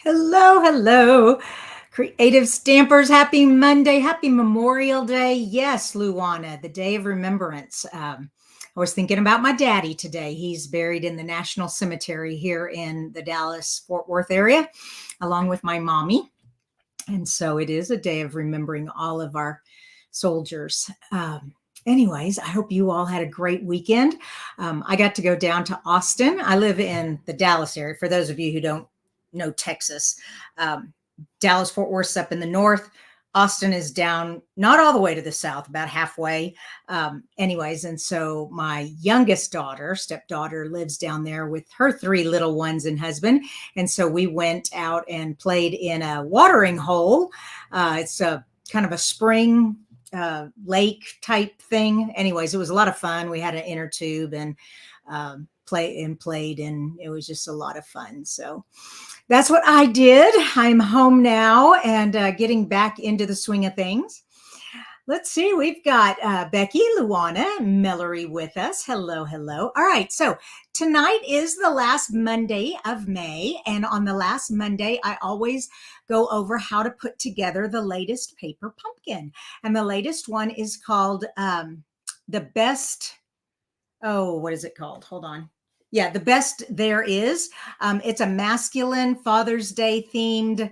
Hello, hello, creative stampers. Happy Monday. Happy Memorial Day. Yes, Luana, the day of remembrance. I was thinking about my daddy today. He's buried in the National Cemetery here in the Dallas Fort Worth area, along with my mommy. And so it is a day of remembering all of our soldiers. Anyways, I hope you all had a great weekend. I got to go down to Austin. I live in the Dallas area. For those of you who don't know Texas, Dallas Fort Worth's up in the north. Austin is down, not all the way to the south, about halfway. Anyways, and so my youngest daughter, stepdaughter, lives down there with her three little ones and husband. And so we went out and played in a watering hole. It's a kind of a spring lake type thing. Anyways, it was a lot of fun. We had an inner tube and played, and it was just a lot of fun. So that's what I did. I'm home now and getting back into the swing of things. Let's see. We've got Becky, Luana, and Mallory with us. Hello, hello. All right. So tonight is the last Monday of May. And on the last Monday, I always go over how to put together the latest paper pumpkin. And the latest one is called the best. Oh, what is it called? Hold on. Yeah, the best there is. It's a masculine Father's Day themed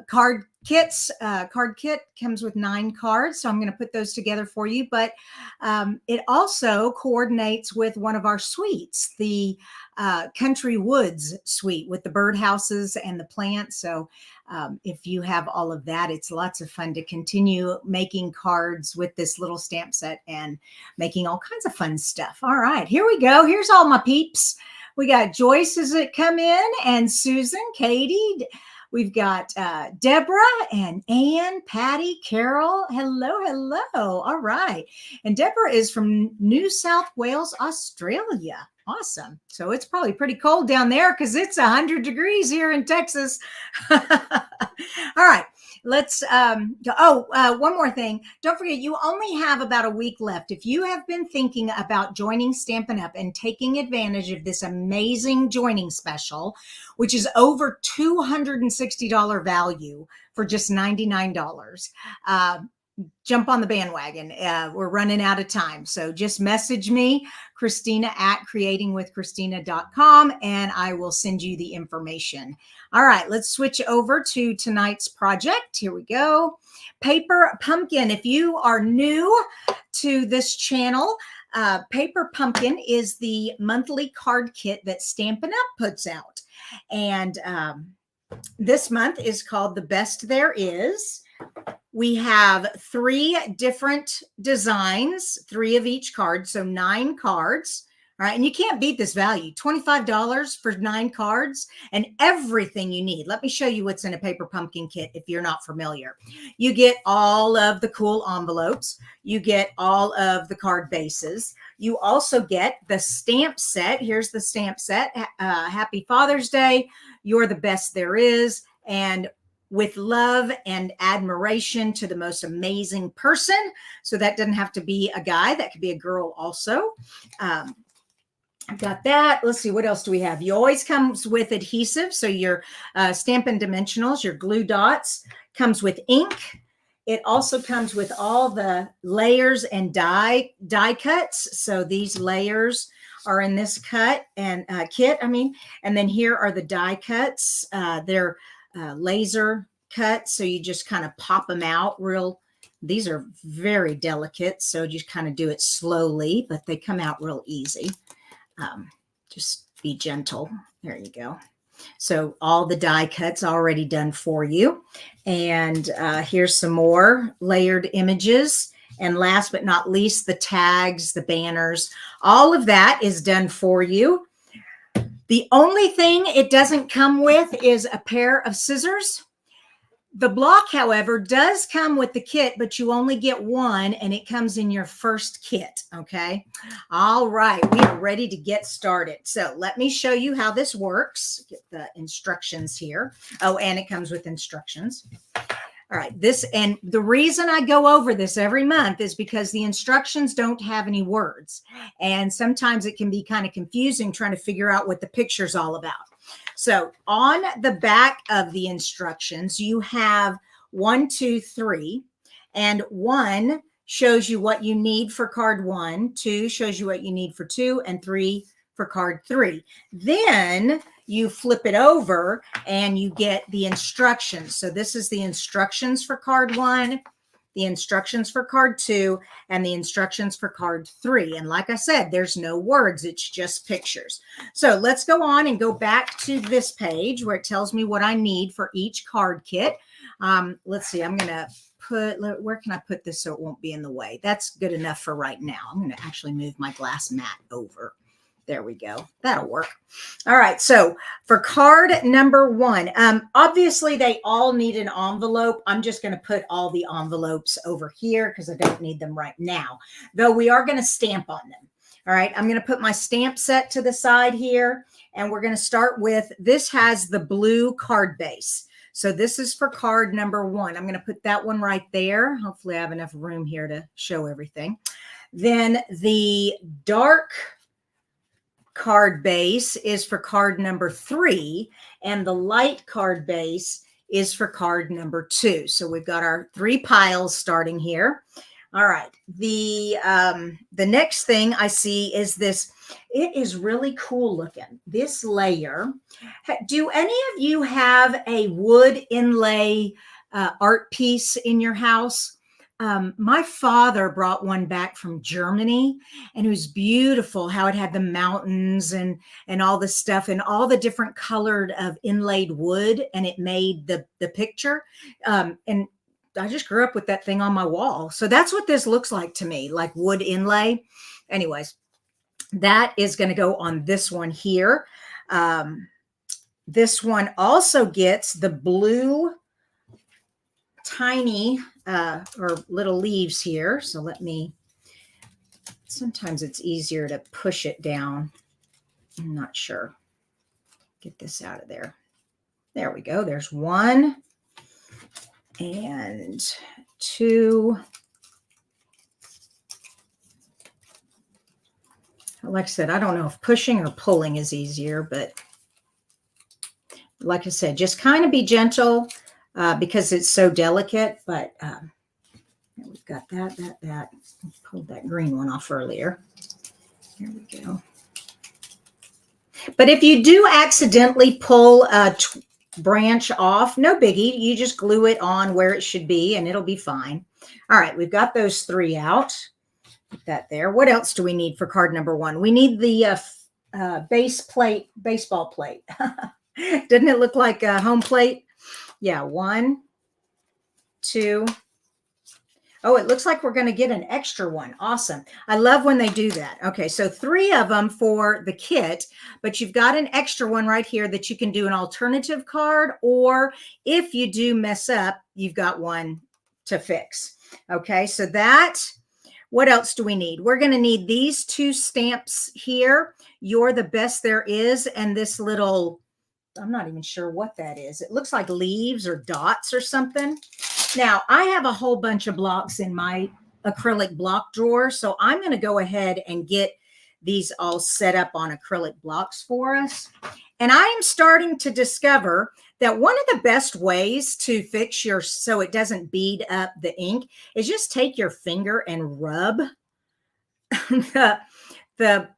card kits. Card kit comes with 9 cards, so I'm going to put those together for you. But it also coordinates with one of our suites, the Country Woods suite with the birdhouses and the plants. So if you have all of that, it's lots of fun to continue making cards with this little stamp set and making all kinds of fun stuff. All right, here we go. Here's all my peeps. We got Joyce as it come in, and Susan, Katie. We've got Deborah and Ann, Patty, Carol. Hello, hello. All right. And Deborah is from New South Wales, Australia. Awesome. So it's probably pretty cold down there because it's 100 degrees here in Texas. All right. Let's go. One more thing. Don't forget, you only have about a week left. If you have been thinking about joining Stampin' Up! And taking advantage of this amazing joining special, which is over $260 value for just $99, jump on the bandwagon. We're running out of time. So just message me, Christina at creatingwithchristina.com, and I will send you the information. All right, let's switch over to tonight's project. Here we go. Paper Pumpkin. If you are new to this channel, Paper Pumpkin is the monthly card kit that Stampin' Up! Puts out. And this month is called The Best There Is. We have 3 different designs, 3 of each card, so 9 cards. All right, and you can't beat this value, $25 for 9 cards and everything you need. Let me show you what's in a Paper Pumpkin kit if you're not familiar. You get all of the cool envelopes. You get all of the card bases. You also get the stamp set. Here's the stamp set. Happy Father's Day. You're the best there is. And with love and admiration to the most amazing person. So that doesn't have to be a guy. That could be a girl also. I've got that. Let's see, what else do we have? You always comes with adhesive. So your Stampin' Dimensionals, your glue dots, comes with ink. It also comes with all the layers and die cuts. So these layers are in this kit. And then here are the die cuts. They're laser cut, so you just kind of pop them out these are very delicate, so you just kind of do it slowly, but they come out real easy. Just be gentle. There you go. So all the die cuts already done for you. And here's some more layered images. And last but not least, the tags, the banners, all of that is done for you. The only thing it doesn't come with is a pair of scissors. The block, however, does come with the kit, but you only get one, and it comes in your first kit, okay? All right, we are ready to get started. So let me show you how this works. Get the instructions here. Oh, and it comes with instructions. All right, and the reason I go over this every month is because the instructions don't have any words. And sometimes it can be kind of confusing trying to figure out what the picture's all about. So on the back of the instructions, you have 1, 2, 3, and 1 shows you what you need for card 1, 2 shows you what you need for 2, and 3 for card 3. Then you flip it over and you get the instructions. So this is the instructions for card 1, the instructions for card 2, and the instructions for card 3. And like I said, there's no words, it's just pictures. So let's go on and go back to this page where it tells me what I need for each card kit. Let's see, I'm going to where can I put this so it won't be in the way? That's good enough for right now. I'm going to actually move my glass mat over. There we go. That'll work. All right. So for card number 1, obviously they all need an envelope. I'm just going to put all the envelopes over here because I don't need them right now, though we are going to stamp on them. All right. I'm going to put my stamp set to the side here, and we're going to start with, this has the blue card base. So this is for card number 1. I'm going to put that one right there. Hopefully I have enough room here to show everything. Then the dark card base is for card number 3, and the light card base is for card number 2. So we've got our 3 piles starting here. All right. The next thing I see is this. It is really cool looking. This layer. Do any of you have a wood inlay art piece in your house? My father brought one back from Germany, and it was beautiful how it had the mountains and all the stuff and all the different colored of inlaid wood, and it made the picture. And I just grew up with that thing on my wall. So that's what this looks like to me, like wood inlay. Anyways, that is going to go on this one here. This one also gets the blue tiny or little leaves here. So let me, sometimes it's easier to push it down. I'm not sure. Get this out of there. There we go. There's 1 and 2. Like I said, I don't know if pushing or pulling is easier, but like I said, just kind of be gentle because it's so delicate. But we've got that. Pulled that green one off earlier. There we go. But if you do accidentally pull a branch off, no biggie. You just glue it on where it should be and it'll be fine. All right, we've got those 3 out. Put that there. What else do we need for card number 1? We need the baseball plate. Doesn't it look like a home plate? Yeah, 1, 2. Oh, it looks like we're going to get an extra one. Awesome. I love when they do that. Okay, so 3 of them for the kit, but you've got an extra one right here that you can do an alternative card, or if you do mess up, you've got one to fix. Okay, so that, what else do we need? We're going to need these 2 stamps here. You're the best there is, and this little, I'm not even sure what that is. It looks like leaves or dots or something. Now, I have a whole bunch of blocks in my acrylic block drawer, so I'm going to go ahead and get these all set up on acrylic blocks for us. And I am starting to discover that one of the best ways to fix your, so it doesn't bead up the ink, is just take your finger and rub the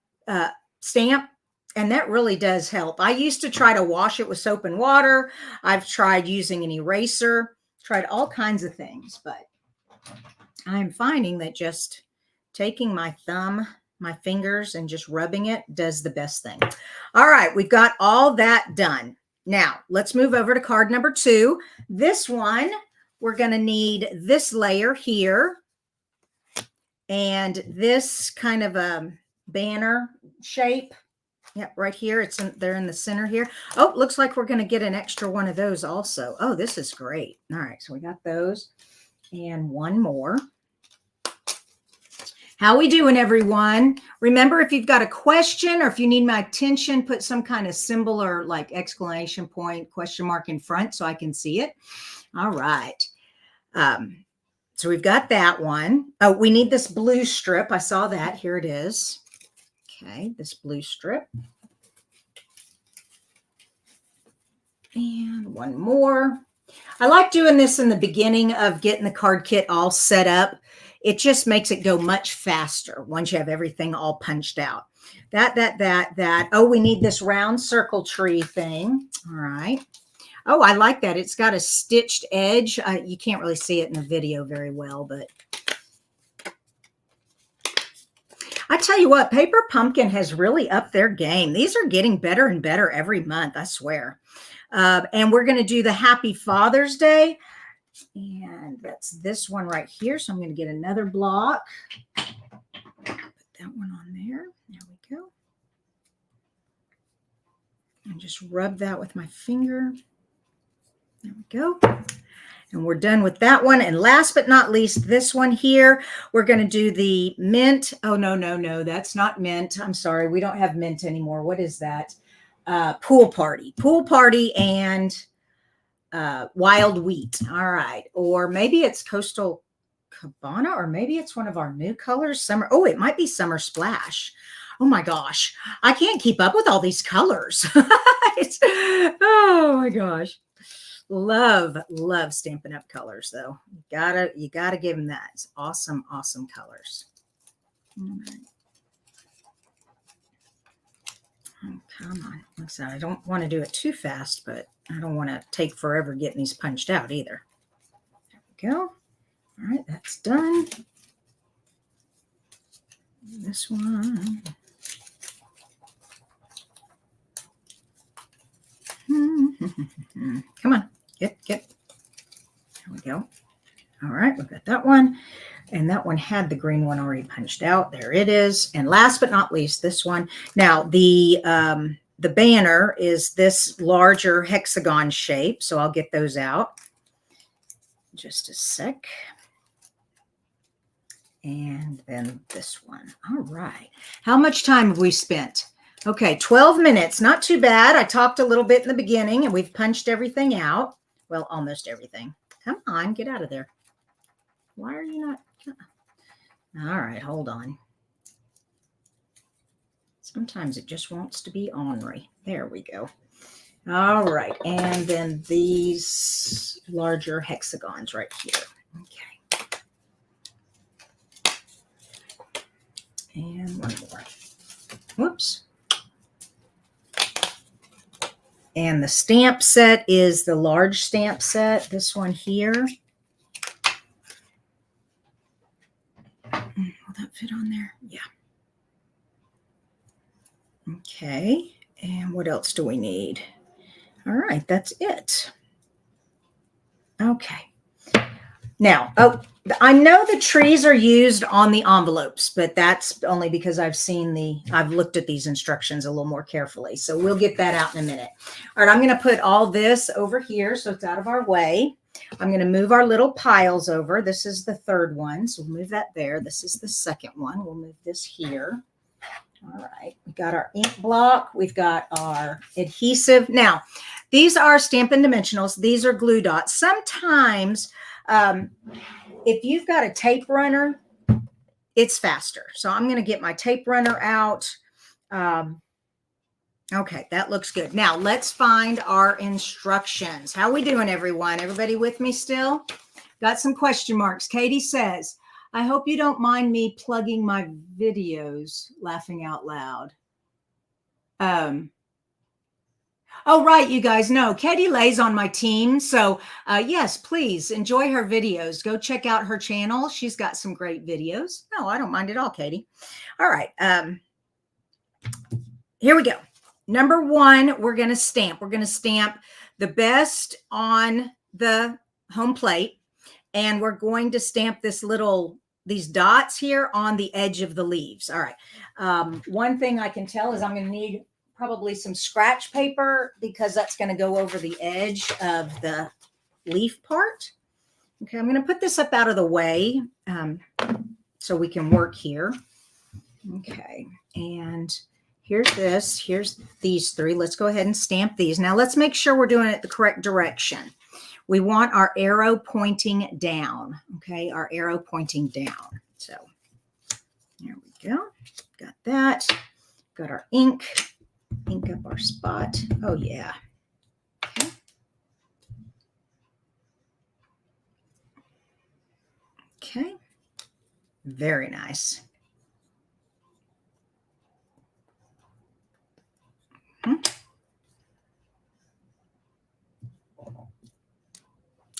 stamp. And that really does help. I used to try to wash it with soap and water. I've tried using an eraser, tried all kinds of things, but I'm finding that just taking my thumb, my fingers, and just rubbing it does the best thing. All right, we've got all that done. Now, let's move over to card number 2. This one, we're going to need this layer here and this kind of a banner shape. Yep, right here. It's they're in the center here. Oh, looks like we're going to get an extra one of those also. Oh, this is great. All right, so we got those and one more. How we doing, everyone? Remember, if you've got a question or if you need my attention, put some kind of symbol or like exclamation point, question mark in front so I can see it. All right. So we've got that one. Oh, we need this blue strip. I saw that. Here it is. Okay, this blue strip. And one more. I like doing this in the beginning of getting the card kit all set up. It just makes it go much faster once you have everything all punched out. That. Oh, we need this round circle tree thing. All right. Oh, I like that. It's got a stitched edge. You can't really see it in the video very well, but I tell you what, Paper Pumpkin has really upped their game. These are getting better and better every month, I swear. And we're going to do the Happy Father's Day. And that's this one right here. So I'm going to get another block. Put that one on there. There we go. And just rub that with my finger. There we go. And we're done with that one. And last but not least, this one here, we're going to do the mint. Oh, no, that's not mint. I'm sorry. We don't have mint anymore. What is that? Pool Party and Wild Wheat. All right. Or maybe it's Coastal Cabana, or maybe it's one of our new colors. Summer. Oh, it might be Summer Splash. Oh my gosh. I can't keep up with all these colors. Oh my gosh. Love Stampin' Up colors though. You gotta give them that. It's awesome colors. All right. Oh, come on. Like I said, I don't want to do it too fast, but I don't want to take forever getting these punched out either. There we go. All right, that's done. This one. Come on. Get. There we go. All right, we've got that one. And that one had the green one already punched out. There it is. And last but not least, this one. Now, the banner is this larger hexagon shape. So I'll get those out. Just a sec. And then this one. All right. How much time have we spent? Okay, 12 minutes. Not too bad. I talked a little bit in the beginning and we've punched everything out. Well, almost everything. Come on, get out of there. Why are you not? All right, hold on. Sometimes it just wants to be ornery. There we go. All right, and then these larger hexagons right here. Okay. And one more. Whoops. And the stamp set is the large stamp set. This one here. Will that fit on there? Yeah. Okay. And what else do we need? All right, that's it. Okay. Now, oh, I know the trees are used on the envelopes, but that's only because I've looked at these instructions a little more carefully. So we'll get that out in a minute. All right, I'm going to put all this over here so it's out of our way. I'm going to move our little piles over. This is the third one, so we'll move that there. This is the second one. We'll move this here. All right, we've got our ink block. We've got our adhesive. Now, these are Stampin' Dimensionals. These are glue dots. Sometimes, if you've got a tape runner, it's faster. So I'm going to get my tape runner out. Okay, that looks good. Now let's find our instructions. How we doing, everyone? Everybody with me still? Got some question marks. Katie says, I hope you don't mind me plugging my videos, laughing out loud. Oh, right, you guys know Katie Lay's on my team. So yes, please enjoy her videos. Go check out her channel. She's got some great videos. No, I don't mind at all, Katie. All right. Here we go. Number one, we're going to stamp. We're going to stamp the best on the home plate. And we're going to stamp these dots here on the edge of the leaves. All right. One thing I can tell is I'm going to need probably some scratch paper because that's going to go over the edge of the leaf part. Okay, I'm going to put this up out of the way so we can work here. Okay, and here's this. Here's these three. Let's go ahead and stamp these. Now let's make sure we're doing it the correct direction. We want our arrow pointing down. Okay, our arrow pointing down. So there we go. Got that. Got our ink. Ink up our spot. Oh, yeah. Okay. Okay. Very nice.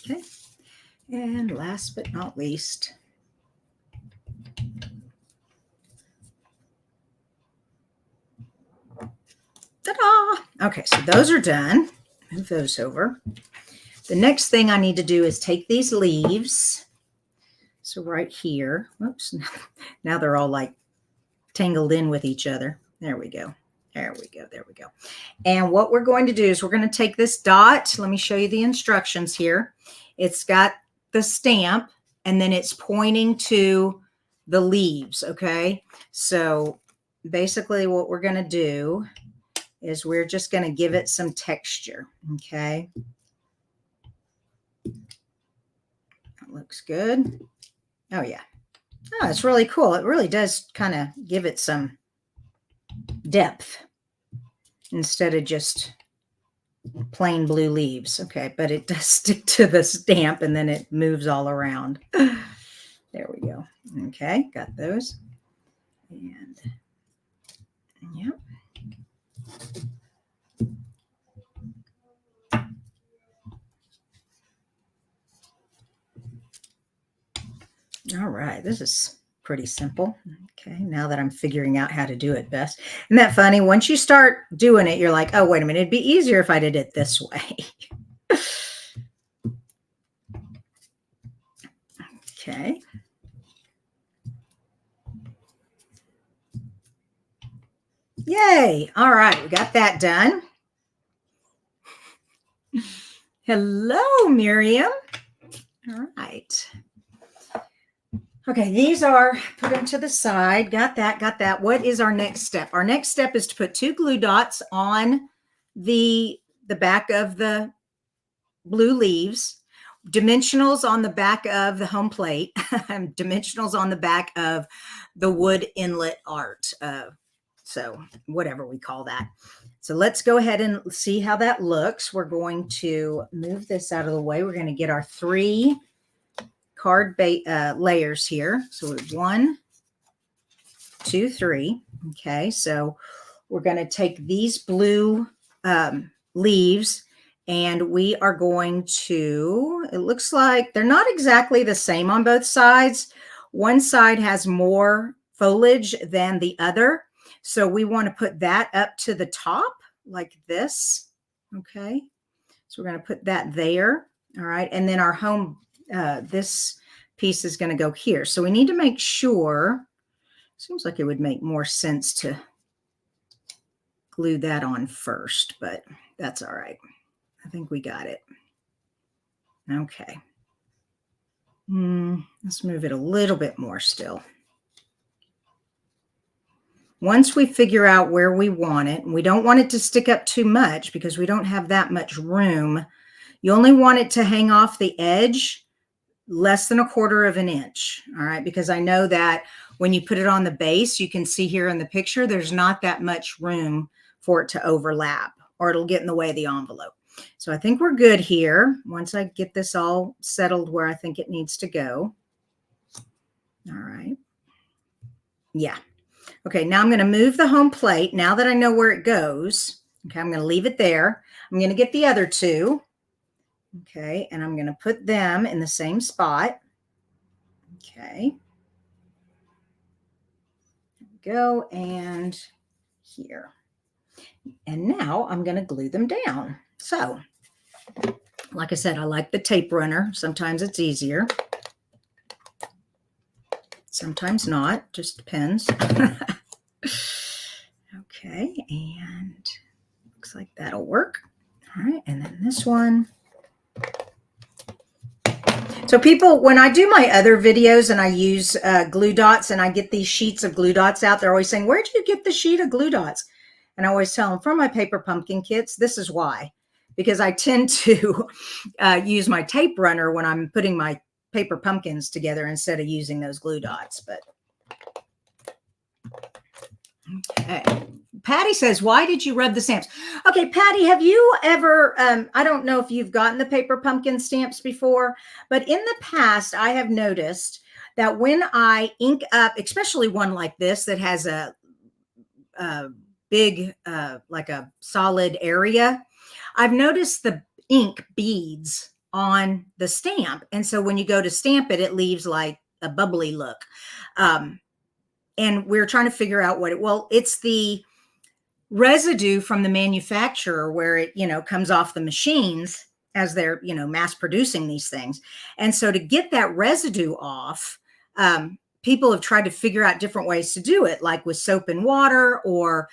Okay. And last but not least, ta-da! Okay, so those are done. Move those over. The next thing I need to do is take these leaves. So right here, whoops, now they're all like tangled in with each other. There we go. There we go. There we go. And what we're going to do is we're going to take this dot. Let me show you the instructions here. It's got the stamp and then it's pointing to the leaves. Okay. So basically what we're going to do is we're just going to give it some texture. Okay. That looks good. Oh yeah. Oh, it's really cool. It really does kind of give it some depth instead of just plain blue leaves. Okay, but it does stick to the stamp and then it moves all around. There we go. Okay, got those. And yep. All right, this is pretty simple. Okay, now that I'm figuring out how to do it best. Isn't that funny? Once you start doing it, you're like, oh, wait a minute, it'd be easier if I did it this way. Okay. Yay. All right, we got that done. Hello, Miriam. All right. Okay, these are put them to the side. Got that, got that. What is our next step? Our next step is to put 2 glue dots on the back of the blue leaves, dimensionals on the back of the home plate, dimensionals on the back of the wood inlet art. So whatever we call that. So let's go ahead and see how that looks. We're going to move this out of the way. We're going to get our 3 card layers here. So 1, 2, 3. Okay, so we're going to take these blue leaves and we are going to, it looks like they're not exactly the same on both sides. One side has more foliage than the other. So we want to put that up to the top like this. Okay, so we're going to put that there. All right, and then our home this piece is going to go here. So we need to make sure, seems like it would make more sense to glue that on first, but that's all right. I think we got it. Okay. Let's move it a little bit more still. Once we figure out where we want it, and we don't want it to stick up too much because we don't have that much room. You only want it to hang off the edge less than 1/4 of an inch. All right. Because I know that when you put it on the base, you can see here in the picture, there's not that much room for it to overlap or it'll get in the way of the envelope. So I think we're good here. Once I get this all settled where I think it needs to go. All right. Yeah. Okay. Now I'm going to move the home plate. Now that I know where it goes. Okay. I'm going to leave it there. I'm going to get the other 2. Okay, and I'm going to put them in the same spot. Okay. There we go, and here. And now I'm going to glue them down. So, like I said, I like the tape runner. Sometimes it's easier. Sometimes not, just depends. Okay, and looks like that'll work. All right, and then this one. So people, when I do my other videos and I use glue dots and I get these sheets of glue dots out, they're always saying, where'd you get the sheet of glue dots? And I always tell them, from my paper pumpkin kits. This is why, because I tend to use my tape runner when I'm putting my paper pumpkins together instead of using those glue dots. But okay. Patty says, why did you rub the stamps? Okay, Patty, have you ever, I don't know if you've gotten the paper pumpkin stamps before, but in the past, I have noticed that when I ink up, especially one like this that has a big, like a solid area, I've noticed the ink beads on the stamp. And so when you go to stamp it, it leaves like a bubbly look. And we're trying to figure out well, it's the residue from the manufacturer where it, comes off the machines as they're, mass producing these things. And so to get that residue off, people have tried to figure out different ways to do it, like with soap and water, or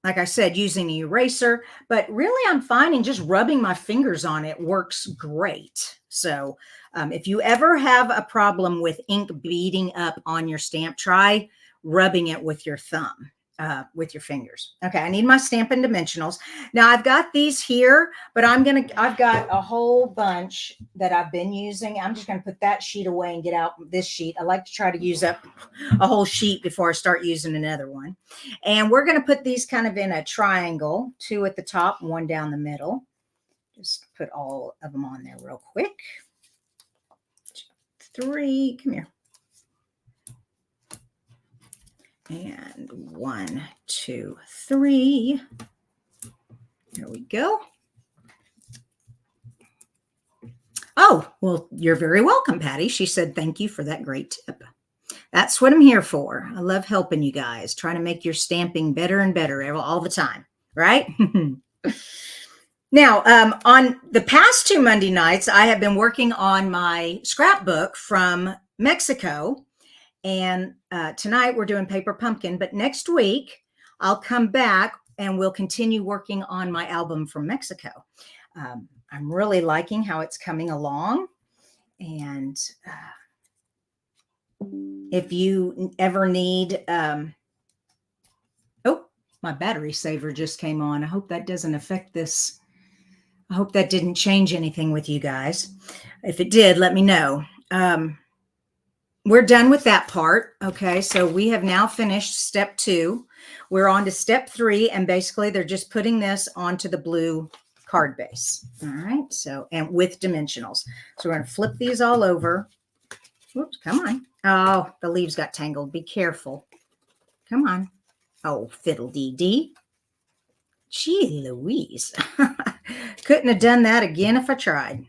like I said, using an eraser. But really, I'm finding just rubbing my fingers on it works great. So if you ever have a problem with ink beading up on your stamp, try rubbing it with your thumb. With your fingers. Okay, I need my Stampin' Dimensionals. Now I've got these here, but I've got a whole bunch that I've been using. I'm just gonna put that sheet away and get out this sheet. I like to try to use up a whole sheet before I start using another one. And we're gonna put these kind of in a triangle, 2 at the top, 1 down the middle. Just put all of them on there real quick. 3, come here. And 1, 2, 3. There we go. Oh, well, you're very welcome, Patty. She said, thank you for that great tip. That's what I'm here for. I love helping you guys, trying to make your stamping better and better all the time, right? Now, on the past 2 Monday nights, I have been working on my scrapbook from Mexico. And tonight we're doing Paper Pumpkin, but next week I'll come back and we'll continue working on my album from Mexico. I'm really liking how it's coming along. And if you ever need, oh, my battery saver just came on. I hope that doesn't affect this. I hope that didn't change anything with you guys. If it did, let me know. We're done with that part. Okay, so we have now finished step 2. We're on to step 3, and basically they're just putting this onto the blue card base. All right, so, and with dimensionals. So we're going to flip these all over. Whoops, come on. Oh, the leaves got tangled. Be careful. Come on. Oh, fiddle-dee-dee. Gee Louise. Couldn't have done that again if I tried.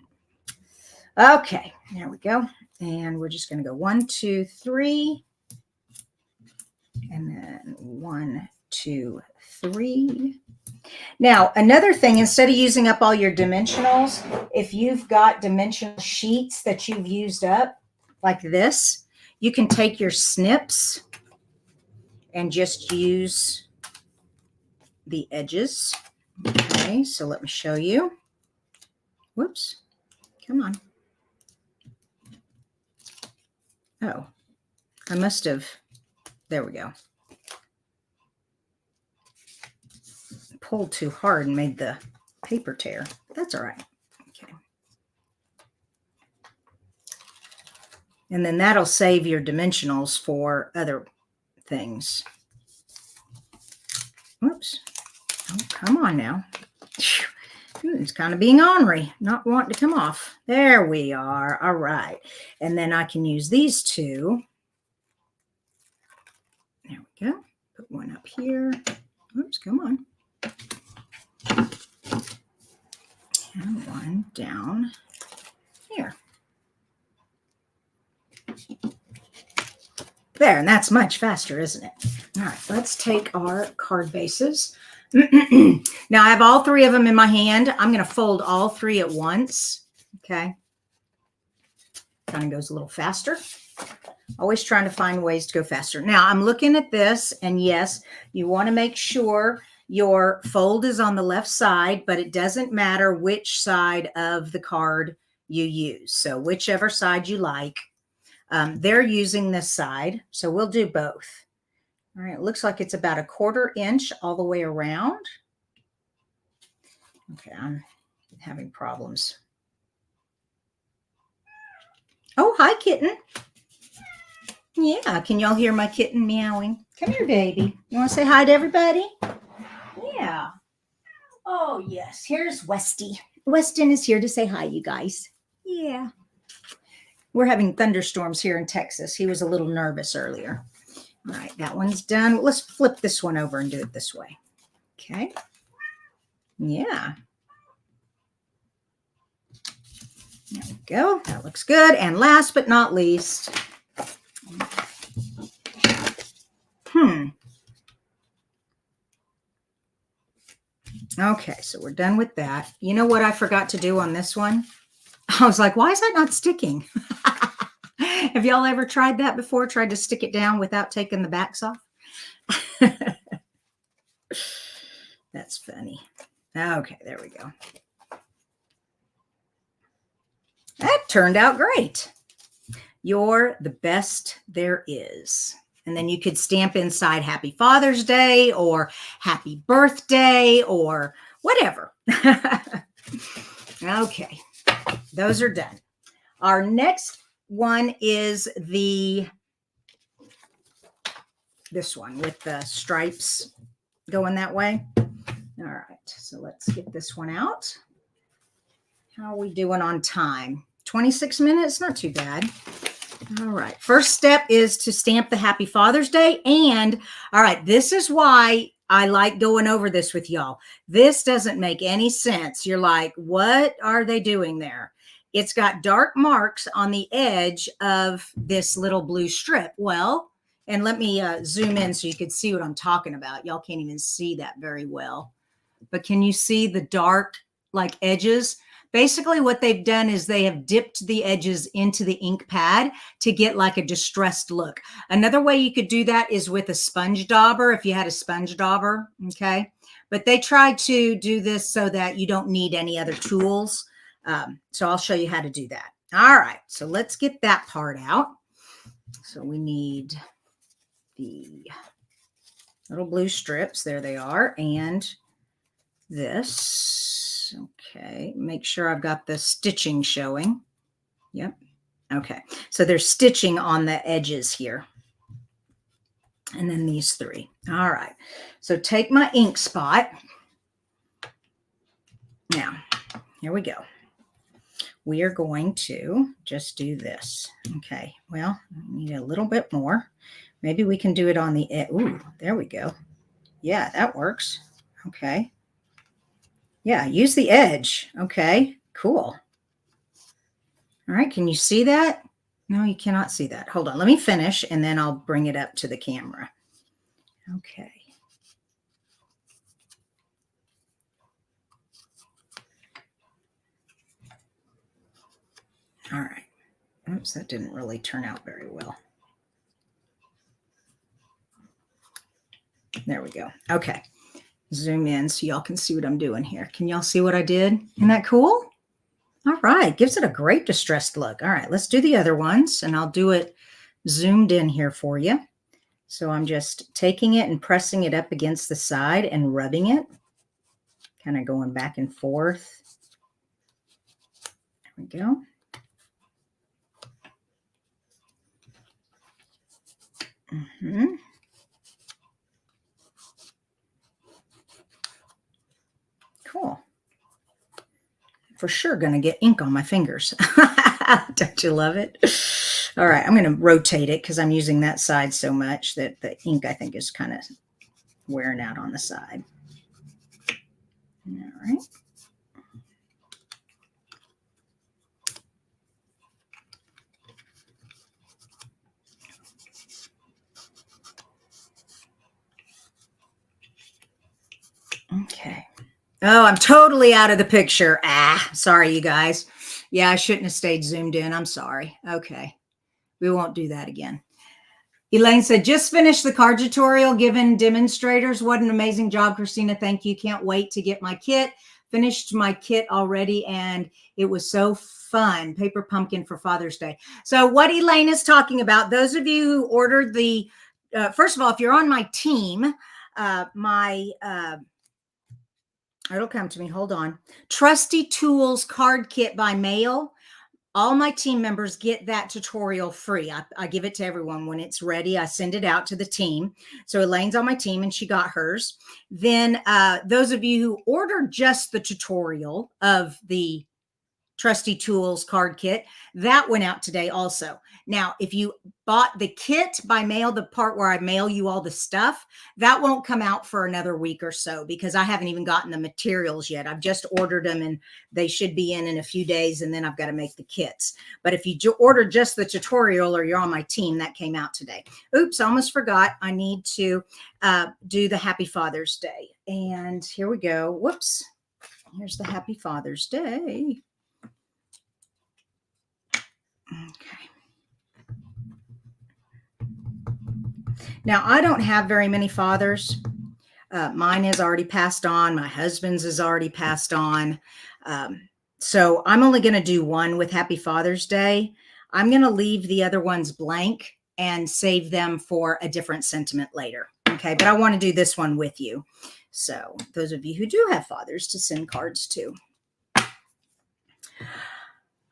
Okay, there we go. And we're just going to go 1, 2, 3. And then 1, 2, 3. Now, another thing, instead of using up all your dimensionals, if you've got dimensional sheets that you've used up, like this, you can take your snips and just use the edges. Okay, so let me show you. Whoops, come on. Oh, I must have, there we go. Pulled too hard and made the paper tear. That's all right. Okay. And then that'll save your dimensionals for other things. Whoops. Oh, come on now. It's kind of being ornery, not wanting to come off. There we are. All right. And then I can use these 2. There we go. Put one up here. Oops, come on. And one down here. There, and that's much faster, isn't it? All right, let's take our card bases. Now I have all 3 of them in my hand. I'm going to fold all 3 at once. Okay. Kind of goes a little faster. Always trying to find ways to go faster. Now I'm looking at this, and yes, you want to make sure your fold is on the left side, but it doesn't matter which side of the card you use. So whichever side you like. They're using this side, so we'll do both. All right, it looks like it's about a 1/4 inch all the way around. Okay, I'm having problems. Oh, hi, kitten. Yeah, can y'all hear my kitten meowing? Come here, baby. You want to say hi to everybody? Yeah. Oh, yes. Here's Westy. Weston is here to say hi, you guys. Yeah. We're having thunderstorms here in Texas. He was a little nervous earlier. All right, that one's done. Let's flip this one over and do it this way. Okay. Yeah. There we go. That looks good. And last but not least, Okay, so we're done with that. You know what I forgot to do on this one? I was like, why is that not sticking? Have y'all ever tried that before? Tried to stick it down without taking the backs off? That's funny. Okay, there we go. That turned out great. You're the best there is. And then you could stamp inside Happy Father's Day or Happy Birthday or whatever. Okay, those are done. Our next one is this one with the stripes going that way. All right, so let's get this one out. How are we doing on time? 26 minutes, not too bad. All right, first step is to stamp the Happy Father's Day. And all right, this is why I like going over this with y'all. This doesn't make any sense. You're like, what are they doing there? It's got dark marks on the edge of this little blue strip. Well, and let me zoom in so you can see what I'm talking about. Y'all can't even see that very well. But can you see the dark like edges? Basically what they've done is they have dipped the edges into the ink pad to get like a distressed look. Another way you could do that is with a sponge dauber, if you had a sponge dauber, okay? But they tried to do this so that you don't need any other tools. So I'll show you how to do that. All right, so let's get that part out. So we need the little blue strips, there they are, and this. Okay, make sure I've got the stitching showing. Yep. Okay, so there's stitching on the edges here. And then these three. All right, so take my ink spot. Now, here we go. We are going to just do this. Okay, well, I need a little bit more. Maybe we can do it on the edge. Ooh, there we go. Yeah, that works. Okay. Yeah, use the edge. Okay, cool. All right, can you see that? No, you cannot see that. Hold on, let me finish and then I'll bring it up to the camera. Okay. All right. Oops, that didn't really turn out very well. There we go. Okay. Zoom in so y'all can see what I'm doing here. Can y'all see what I did? Isn't that cool? All right, gives it a great distressed look. All right, let's do the other ones and I'll do it zoomed in here for you. So I'm just taking it and pressing it up against the side and rubbing it, kind of going back and forth. There we go. Mm-hmm. Cool. For sure going to get ink on my fingers. Don't you love it? All right, I'm going to rotate it because I'm using that side so much that the ink, I think, is kind of wearing out on the side. All right. Okay. Oh, I'm totally out of the picture. Sorry, you guys. Yeah, I shouldn't have stayed zoomed in. I'm sorry. Okay. We won't do that again. Elaine said, just finished the card tutorial given demonstrators. What an amazing job, Christina. Thank you. Can't wait to get my kit. Finished my kit already, and it was so fun. Paper pumpkin for Father's Day. So what Elaine is talking about, those of you who ordered the, first of all, if you're on my team, it'll come to me. Hold on. Trusty Tools card kit by mail. All my team members get that tutorial free. I give it to everyone when it's ready. I send it out to the team. So Elaine's on my team and she got hers. Then those of you who ordered just the tutorial of the Trusty Tools card kit. That went out today also. Now, if you bought the kit by mail, the part where I mail you all the stuff, that won't come out for another week or so because I haven't even gotten the materials yet. I've just ordered them and they should be in a few days, and then I've got to make the kits. But if you order just the tutorial or you're on my team, that came out today. Oops, I almost forgot. I need to do the Happy Father's Day. And here we go. Whoops. Here's the Happy Father's Day. Okay. Now, I don't have very many fathers. Mine is already passed on. My husband's is already passed on. So I'm only going to do one with Happy Father's Day. I'm going to leave the other ones blank and save them for a different sentiment later. Okay, but I want to do this one with you. So those of you who do have fathers to send cards to.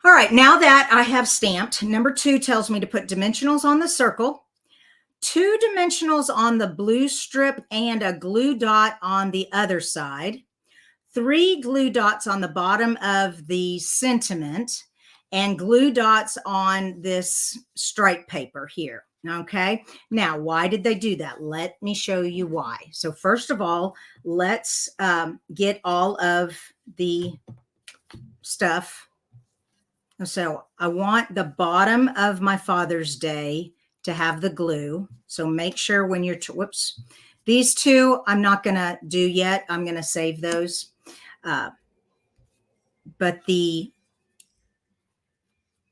All right, now that I have stamped, number 2 tells me to put dimensionals on the circle, 2 dimensionals on the blue strip, and a glue dot on the other side, 3 glue dots on the bottom of the sentiment, and glue dots on this stripe paper here. Okay, now why did they do that? Let me show you why. So first of all, let's get all of the stuff. So I want the bottom of my Father's Day to have the glue. So make sure when you're, whoops, these 2 I'm not going to do yet. I'm going to save those. But the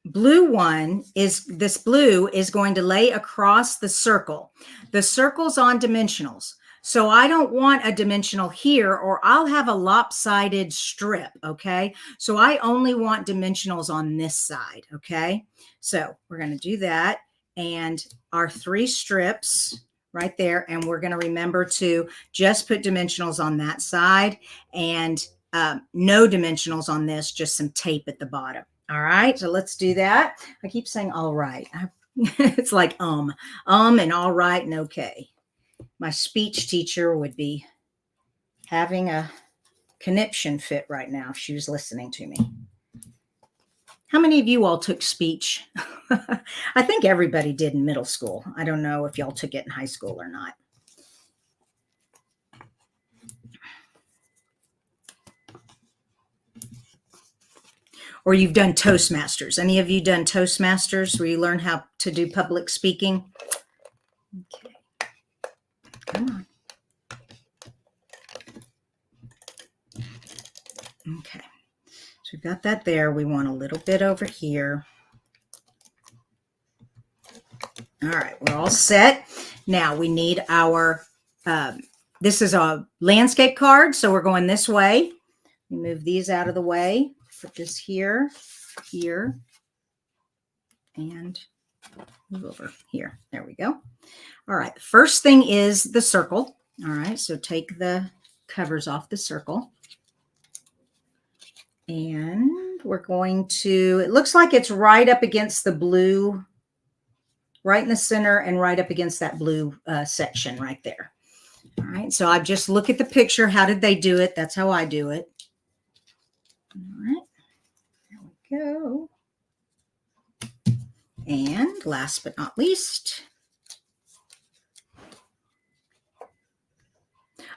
blue one is, this blue is going to lay across the circle. The circle's on dimensionals. So I don't want a dimensional here or I'll have a lopsided strip, okay? So I only want dimensionals on this side, okay? So we're going to do that. And our 3 strips right there. And we're going to remember to just put dimensionals on that side and no dimensionals on this, just some tape at the bottom. All right, so let's do that. I keep saying all right. It's like and all right and okay. My speech teacher would be having a conniption fit right now if she was listening to me. How many of you all took speech? I think everybody did in middle school. I don't know if y'all took it in high school or not. Or you've done Toastmasters. Any of you done Toastmasters where you learn how to do public speaking? Okay. Come on. Okay. So we've got that there. We want a little bit over here. All right, we're all set. Now we need our, this is a landscape card, so we're going this way. We move these out of the way. Put this here, here, and move over here. There we go. All right, the first thing is the circle. All right, so take the covers off the circle. And we're going to, it looks like it's right up against the blue, right in the center and right up against that blue section right there. All right, so I just look at the picture. How did they do it? That's how I do it. All right, there we go. And last but not least,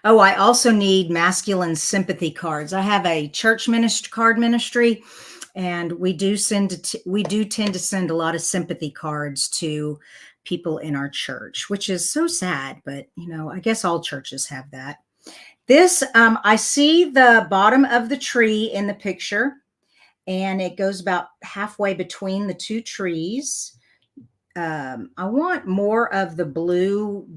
oh, I also need masculine sympathy cards. I have a church card ministry, and we do tend to send a lot of sympathy cards to people in our church, which is so sad, but you know, I guess all churches have that. This, I see the bottom of the tree in the picture, and it goes about halfway between the 2 trees. I want more of the blue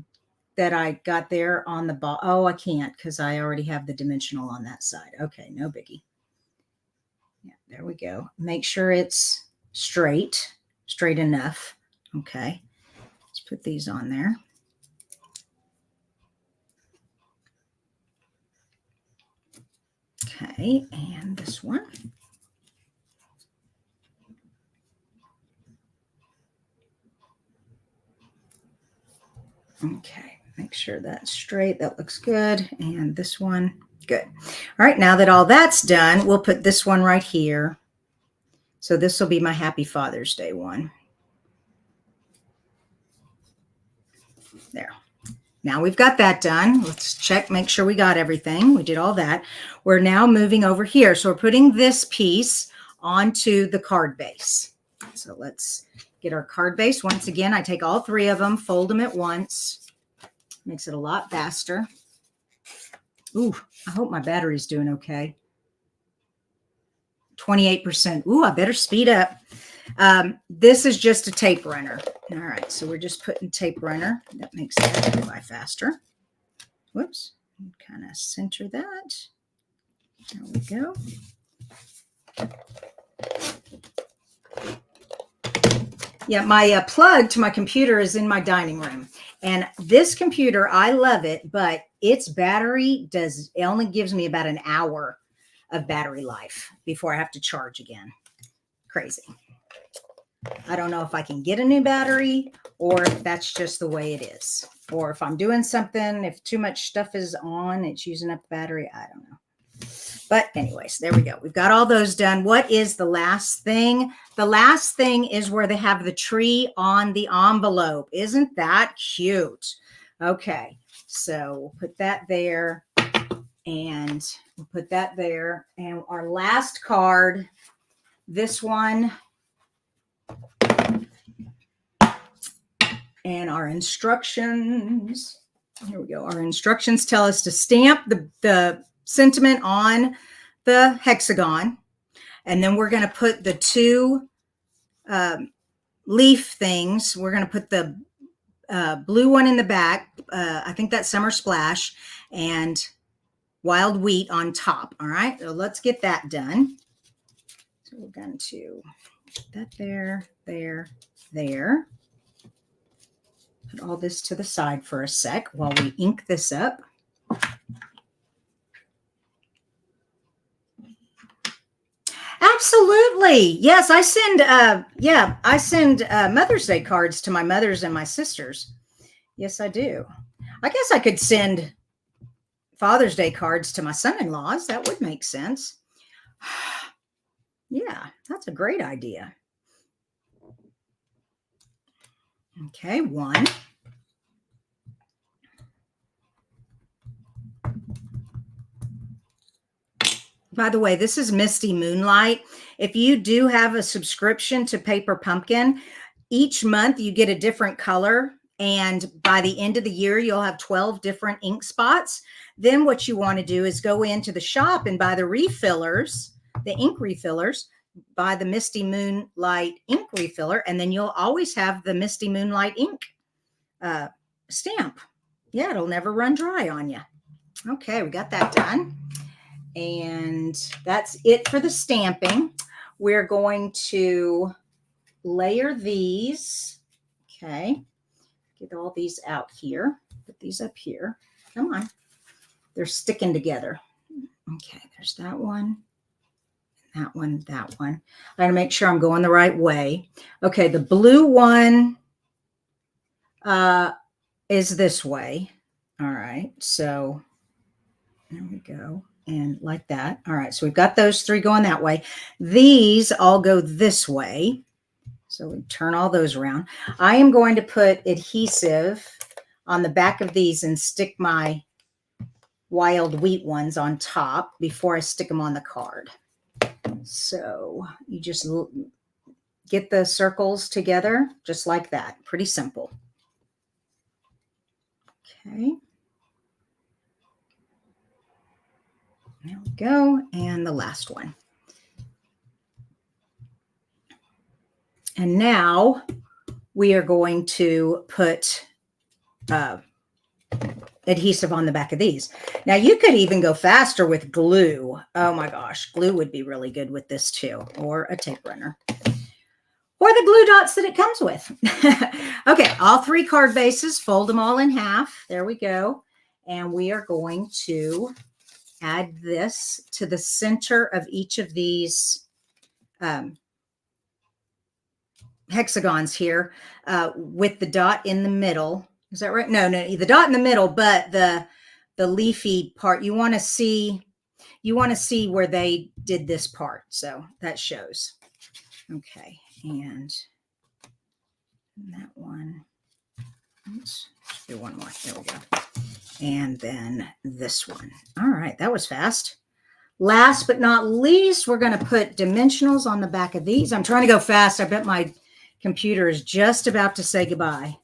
that I got there on the ball. Oh, I can't because I already have the dimensional on that side. Okay, no biggie. Yeah, there we go. Make sure it's straight enough. Okay, let's put these on there. Okay, and this one. Okay, make sure that's straight. That looks good. And this one, good. All right, now that all that's done, we'll put this one right here. So this will be my Happy Father's Day one. There. Now we've got that done. Let's check, make sure we got everything. We did all that. We're now moving over here. So we're putting this piece onto the card base. So let's get our card base. Once again, I take all 3 of them, fold them at once. Makes it a lot faster. Ooh, I hope my battery's doing okay. 28%. Ooh, I better speed up. This is just a tape runner. All right, so we're just putting tape runner. That makes that go by faster. Whoops, kind of center that. There we go. Yeah, my plug to my computer is in my dining room. And this computer, I love it, but its battery it only gives me about an hour of battery life before I have to charge again. Crazy. I don't know if I can get a new battery or if that's just the way it is. Or if I'm doing something, if too much stuff is on, it's using up the battery. I don't know. But anyways, there we go. We've got all those done. What is the last thing? The last thing is where they have the tree on the envelope. Isn't that cute? Okay, so we'll put that there and we'll put that there. And our last card, this one, and our instructions. Here we go. Our instructions tell us to stamp the sentiment on the hexagon. And then we're going to put the 2 leaf things. We're going to put the blue one in the back. I think that's Summer Splash and Wild Wheat on top. All right. So let's get that done. So we're going to put that there, there, there. Put all this to the side for a sec while we ink this up. Absolutely. Yes, I send Mother's Day cards to my mothers and my sisters. Yes, I do. I guess I could send Father's Day cards to my son-in-laws. That would make sense. Yeah, that's a great idea. Okay, 1. By the way, this is Misty Moonlight. If you do have a subscription to Paper Pumpkin, each month you get a different color. And by the end of the year, you'll have 12 different ink spots. Then what you want to do is go into the shop and buy the refillers, the ink refillers, buy the Misty Moonlight ink refiller, and then you'll always have the Misty Moonlight ink stamp. Yeah, it'll never run dry on you. Okay, we got that done. And that's it for the stamping. We're going to layer these. Okay, get all these out here. Put these up here. Come on. They're sticking together. Okay, there's that one. That one, that one. I gotta make sure I'm going the right way. Okay, the blue one is this way. All right, so there we go. And like that. All right, so we've got those 3 going that way. These all go this way. So we turn all those around. I am going to put adhesive on the back of these and stick my Wild Wheat ones on top before I stick them on the card. So you just get the circles together just like that. Pretty simple. Okay. There we go. And the last one. And now we are going to put adhesive on the back of these. Now you could even go faster with glue. Oh my gosh, glue would be really good with this too, or a tape runner, or the glue dots that it comes with. Okay, all 3 card bases, fold them all in half. There we go. And we are going to add this to the center of each of these hexagons here with the dot in the middle. Is that right? No, the dot in the middle, but the leafy part, you want to see where they did this part. So that shows. Okay, and that one. Let's do one more. There we go. And then this one. All right, that was fast. Last but not least, we're going to put dimensionals on the back of these. I'm trying to go fast. I bet my computer is just about to say goodbye.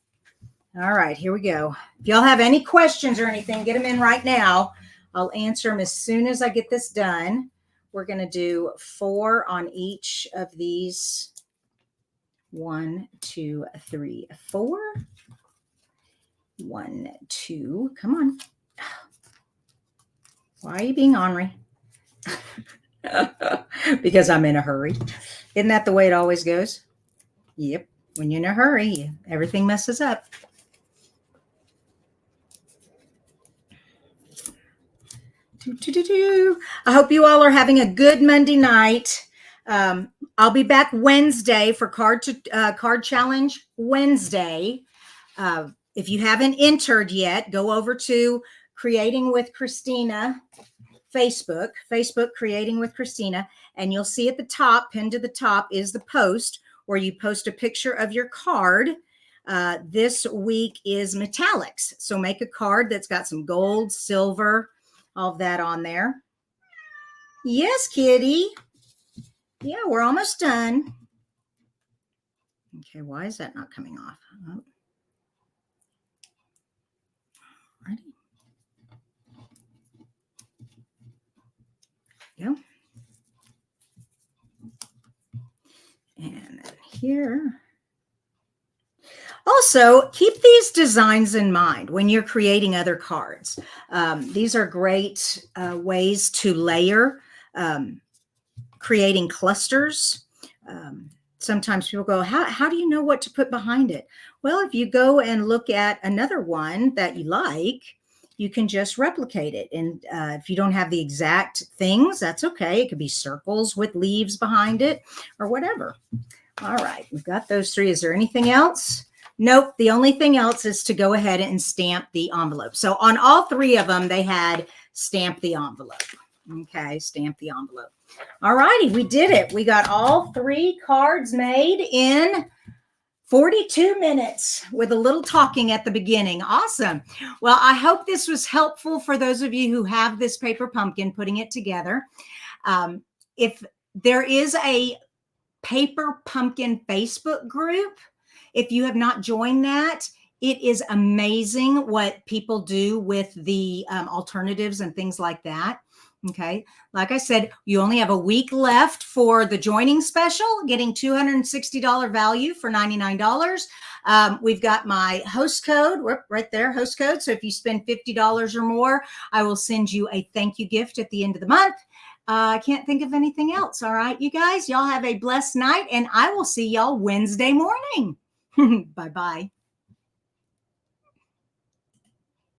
All right, here we go. If y'all have any questions or anything, get them in right now. I'll answer them as soon as I get this done. We're going to do 4 on each of these. 1, 2, 3, 4. 1, 2. Come on. Why are you being ornery? Because I'm in a hurry. Isn't that the way it always goes? Yep. When you're in a hurry, everything messes up. I hope you all are having a good Monday night. I'll be back Wednesday for card challenge Wednesday. If you haven't entered yet, go over to Creating with Christina Facebook Creating with Christina, and you'll see at the top, pinned to the top, is the post where you post a picture of your card. This week is metallics. So make a card that's got some gold, silver, all of that on there. Yes, kitty. Yeah, we're almost done. Okay, why is that not coming off? Oh. Ready? Go. And then here. Also, keep these designs in mind when you're creating other cards. These are great ways to layer, creating clusters. Sometimes people go, how do you know what to put behind it? Well, if you go and look at another one that you like, you can just replicate it. And if you don't have the exact things, that's okay. It could be circles with leaves behind it or whatever. All right, we've got those 3. Is there anything else? Nope. The only thing else is to go ahead and stamp the envelope. So on all 3 of them, they had stamp the envelope. Okay, stamp the envelope. All righty, we did it. We got all 3 cards made in 42 minutes with a little talking at the beginning. Awesome. Well, I hope this was helpful for those of you who have this paper pumpkin, putting it together. If there is a paper pumpkin Facebook group, if you have not joined that, it is amazing what people do with the alternatives and things like that. Okay. Like I said, you only have a week left for the joining special, getting $260 value for $99. We've got my host code right there, host code. So if you spend $50 or more, I will send you a thank you gift at the end of the month. I can't think of anything else. All right, you guys, y'all have a blessed night, and I will see y'all Wednesday morning. Bye-bye.